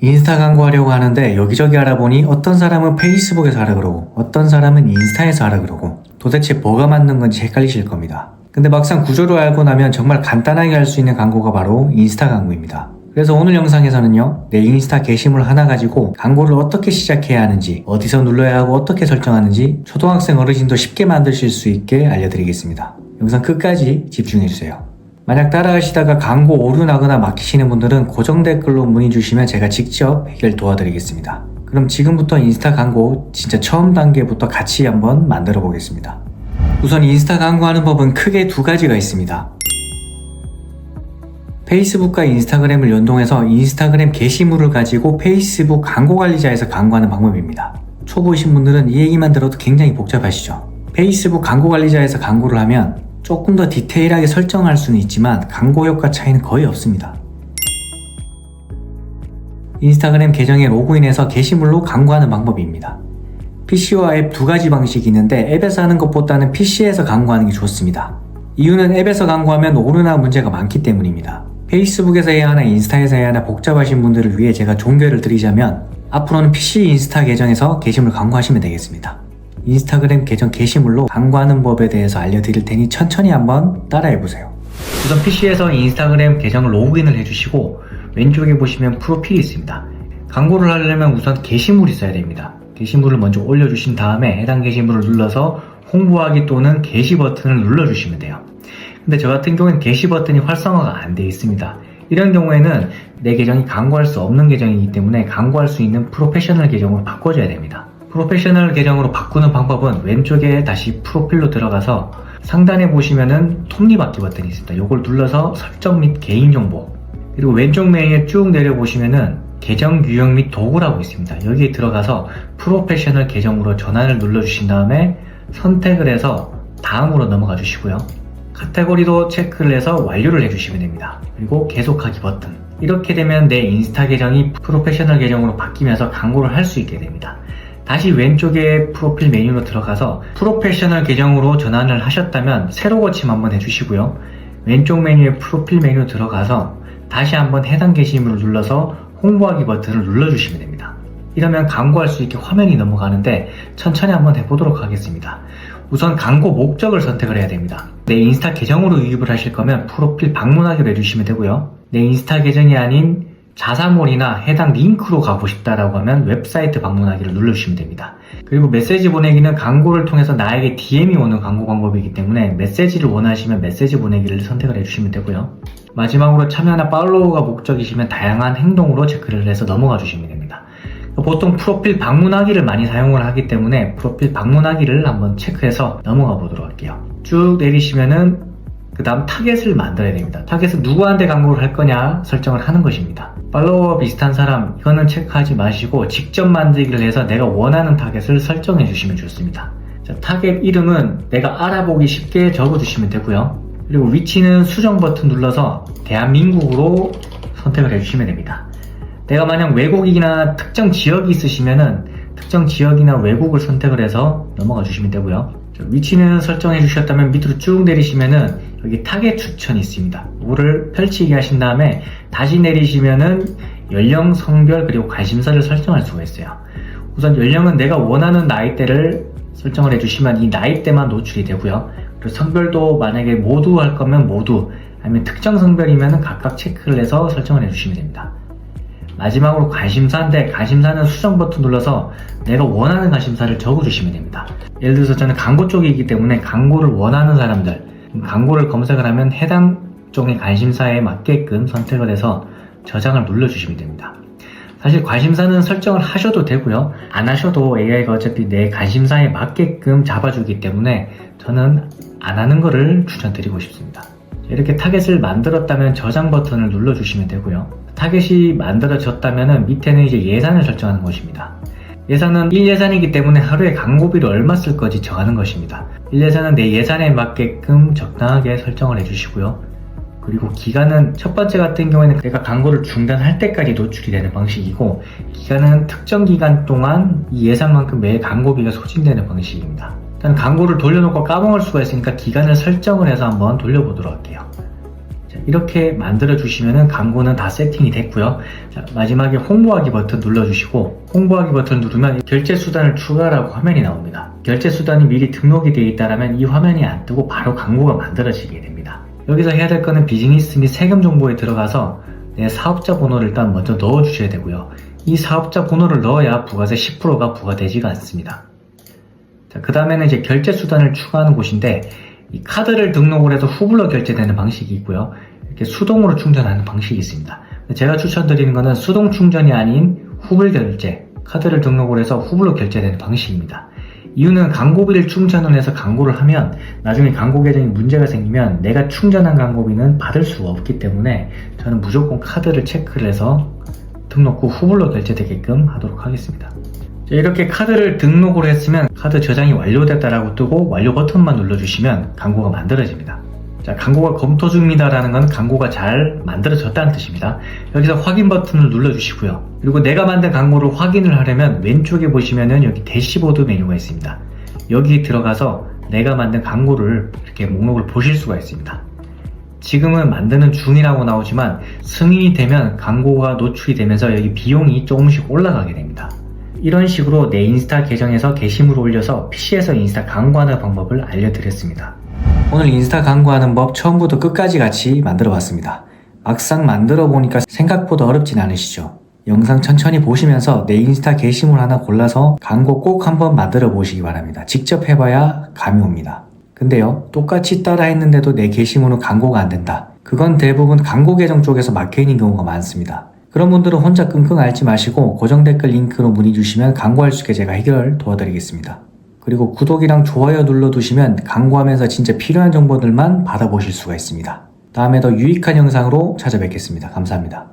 인스타 광고 하려고 하는데 여기저기 알아보니 어떤 사람은 페이스북에서 하라 그러고 어떤 사람은 인스타에서 하라 그러고 도대체 뭐가 맞는 건지 헷갈리실 겁니다. 근데 막상 구조를 알고 나면 정말 간단하게 할 수 있는 광고가 바로 인스타 광고입니다. 그래서 오늘 영상에서는요, 내 인스타 게시물 하나 가지고 광고를 어떻게 시작해야 하는지, 어디서 눌러야 하고 어떻게 설정하는지 초등학생 어르신도 쉽게 만드실 수 있게 알려드리겠습니다. 영상 끝까지 집중해주세요. 만약 따라하시다가 광고 오류나거나 막히시는 분들은 고정 댓글로 문의 주시면 제가 직접 해결 도와드리겠습니다. 그럼 지금부터 인스타 광고 진짜 처음 단계부터 같이 한번 만들어 보겠습니다. 우선 인스타 광고하는 법은 크게 두 가지가 있습니다. 페이스북과 인스타그램을 연동해서 인스타그램 게시물을 가지고 페이스북 광고 관리자에서 광고하는 방법입니다. 초보이신 분들은 이 얘기만 들어도 굉장히 복잡하시죠? 페이스북 광고 관리자에서 광고를 하면 조금 더 디테일하게 설정할 수는 있지만 광고 효과 차이는 거의 없습니다. 인스타그램 계정에 로그인해서 게시물로 광고하는 방법입니다. PC와 앱 두 가지 방식이 있는데 앱에서 하는 것보다는 PC에서 광고하는 게 좋습니다. 이유는 앱에서 광고하면 오류나 문제가 많기 때문입니다. 페이스북에서 해야 하나 인스타에서 해야 하나 복잡하신 분들을 위해 제가 종결을 드리자면 앞으로는 PC 인스타 계정에서 게시물 광고하시면 되겠습니다. 인스타그램 계정 게시물로 광고하는 법에 대해서 알려드릴 테니 천천히 한번 따라해보세요. 우선 PC에서 인스타그램 계정을 로그인을 해주시고 왼쪽에 보시면 프로필이 있습니다. 광고를 하려면 우선 게시물이 있어야 됩니다. 게시물을 먼저 올려주신 다음에 해당 게시물을 눌러서 홍보하기 또는 게시 버튼을 눌러주시면 돼요. 근데 저 같은 경우에는 게시 버튼이 활성화가 안 되어 있습니다. 이런 경우에는 내 계정이 광고할 수 없는 계정이기 때문에 광고할 수 있는 프로페셔널 계정으로 바꿔줘야 됩니다. 프로페셔널 계정으로 바꾸는 방법은 왼쪽에 다시 프로필로 들어가서 상단에 보시면은 톱니바퀴 버튼이 있습니다. 이걸 눌러서 설정 및 개인정보, 그리고 왼쪽 메뉴에 쭉 내려보시면은 계정 유형 및 도구라고 있습니다. 여기에 들어가서 프로페셔널 계정으로 전환을 눌러주신 다음에 선택을 해서 다음으로 넘어가 주시고요. 카테고리도 체크를 해서 완료를 해주시면 됩니다. 그리고 계속하기 버튼. 이렇게 되면 내 인스타 계정이 프로페셔널 계정으로 바뀌면서 광고를 할 수 있게 됩니다. 다시 왼쪽에 프로필 메뉴로 들어가서 프로페셔널 계정으로 전환을 하셨다면 새로 고침 한번 해주시고요. 왼쪽 메뉴에 프로필 메뉴 들어가서 다시 한번 해당 게시물을 눌러서 홍보하기 버튼을 눌러주시면 됩니다. 이러면 광고할 수 있게 화면이 넘어가는데 천천히 한번 해보도록 하겠습니다. 우선 광고 목적을 선택을 해야 됩니다. 내 인스타 계정으로 유입을 하실 거면 프로필 방문하기로 해주시면 되고요. 내 인스타 계정이 아닌 자사몰이나 해당 링크로 가고 싶다라고 하면 웹사이트 방문하기를 눌러주시면 됩니다. 그리고 메시지 보내기는 광고를 통해서 나에게 DM이 오는 광고 방법이기 때문에 메시지를 원하시면 메시지 보내기를 선택을 해주시면 되고요. 마지막으로 참여나 팔로우가 목적이시면 다양한 행동으로 체크를 해서 넘어가 주시면 됩니다. 보통 프로필 방문하기를 많이 사용을 하기 때문에 프로필 방문하기를 한번 체크해서 넘어가 보도록 할게요. 쭉 내리시면은 그 다음 타겟을 만들어야 됩니다. 타겟은 누구한테 광고를 할 거냐 설정을 하는 것입니다. 팔로워와 비슷한 사람, 이거는 체크하지 마시고 직접 만들기를 해서 내가 원하는 타겟을 설정해 주시면 좋습니다. 자, 타겟 이름은 내가 알아보기 쉽게 적어 주시면 되고요. 그리고 위치는 수정 버튼 눌러서 대한민국으로 선택을 해주시면 됩니다. 내가 만약 외국이나 특정 지역이 있으시면은 특정 지역이나 외국을 선택을 해서 넘어가 주시면 되고요. 위치는 설정해 주셨다면 밑으로 쭉 내리시면은 여기 타겟 추천이 있습니다. 이거를 펼치게 하신 다음에 다시 내리시면은 연령, 성별, 그리고 관심사를 설정할 수가 있어요. 우선 연령은 내가 원하는 나이대를 설정을 해주시면 이 나이대만 노출이 되고요. 그리고 성별도 만약에 모두 할 거면 모두, 아니면 특정 성별이면 각각 체크를 해서 설정을 해주시면 됩니다. 마지막으로 관심사인데 관심사는 수정 버튼 눌러서 내가 원하는 관심사를 적어주시면 됩니다. 예를 들어서 저는 광고 쪽이기 때문에 광고를 원하는 사람들, 광고를 검색을 하면 해당 쪽의 관심사에 맞게끔 선택을 해서 저장을 눌러주시면 됩니다. 사실 관심사는 설정을 하셔도 되고요. 안 하셔도 AI가 어차피 내 관심사에 맞게끔 잡아주기 때문에 저는 안 하는 거를 추천드리고 싶습니다. 이렇게 타겟을 만들었다면 저장 버튼을 눌러주시면 되고요. 타겟이 만들어졌다면 밑에는 이제 예산을 설정하는 것입니다. 예산은 1예산이기 때문에 하루에 광고비를 얼마 쓸 건지 정하는 것입니다. 1예산은 내 예산에 맞게끔 적당하게 설정을 해주시고요. 그리고 기간은 첫 번째 같은 경우에는 내가 광고를 중단할 때까지 노출이 되는 방식이고, 기간은 특정 기간 동안 이 예산만큼 매일 광고비가 소진되는 방식입니다. 일단 광고를 돌려놓고 까먹을 수가 있으니까 기간을 설정을 해서 한번 돌려보도록 할게요. 자, 이렇게 만들어 주시면은 광고는 다 세팅이 됐고요. 자, 마지막에 홍보하기 버튼 눌러주시고 홍보하기 버튼 누르면 결제 수단을 추가라고 화면이 나옵니다. 결제 수단이 미리 등록이 되어 있다면 이 화면이 안 뜨고 바로 광고가 만들어지게 됩니다. 여기서 해야 될 거는 비즈니스 및 세금 정보에 들어가서 내 사업자 번호를 일단 먼저 넣어 주셔야 되고요. 이 사업자 번호를 넣어야 부가세 10%가 부과되지가 않습니다. 자, 그 다음에는 이제 결제 수단을 추가하는 곳인데 이 카드를 등록을 해서 후불로 결제되는 방식이 있고요. 이렇게 수동으로 충전하는 방식이 있습니다. 제가 추천드리는 거는 수동 충전이 아닌 후불 결제, 카드를 등록을 해서 후불로 결제되는 방식입니다. 이유는 광고비를 충전을 해서 광고를 하면 나중에 광고 계정에 문제가 생기면 내가 충전한 광고비는 받을 수가 없기 때문에 저는 무조건 카드를 체크를 해서 등록 후 후불로 결제되게끔 하도록 하겠습니다. 자, 이렇게 카드를 등록을 했으면 카드 저장이 완료됐다라고 뜨고 완료 버튼만 눌러주시면 광고가 만들어집니다. 자, 광고가 검토 중입니다 라는 건 광고가 잘 만들어졌다는 뜻입니다. 여기서 확인 버튼을 눌러주시고요. 그리고 내가 만든 광고를 확인을 하려면 왼쪽에 보시면은 여기 대시보드 메뉴가 있습니다. 여기 들어가서 내가 만든 광고를 이렇게 목록을 보실 수가 있습니다. 지금은 만드는 중이라고 나오지만 승인이 되면 광고가 노출이 되면서 여기 비용이 조금씩 올라가게 됩니다. 이런 식으로 내 인스타 계정에서 게시물을 올려서 PC에서 인스타 광고하는 방법을 알려드렸습니다. 오늘 인스타 광고하는 법 처음부터 끝까지 같이 만들어 봤습니다. 막상 만들어 보니까 생각보다 어렵진 않으시죠? 영상 천천히 보시면서 내 인스타 게시물 하나 골라서 광고 꼭 한번 만들어 보시기 바랍니다. 직접 해봐야 감이 옵니다. 근데요, 똑같이 따라 했는데도 내 게시물은 광고가 안 된다. 그건 대부분 광고 계정 쪽에서 막혀있는 경우가 많습니다. 그런 분들은 혼자 끙끙 앓지 마시고 고정 댓글 링크로 문의 주시면 광고할 수 있게 제가 해결 도와드리겠습니다. 그리고 구독이랑 좋아요 눌러두시면 광고하면서 진짜 필요한 정보들만 받아보실 수가 있습니다. 다음에 더 유익한 영상으로 찾아뵙겠습니다. 감사합니다.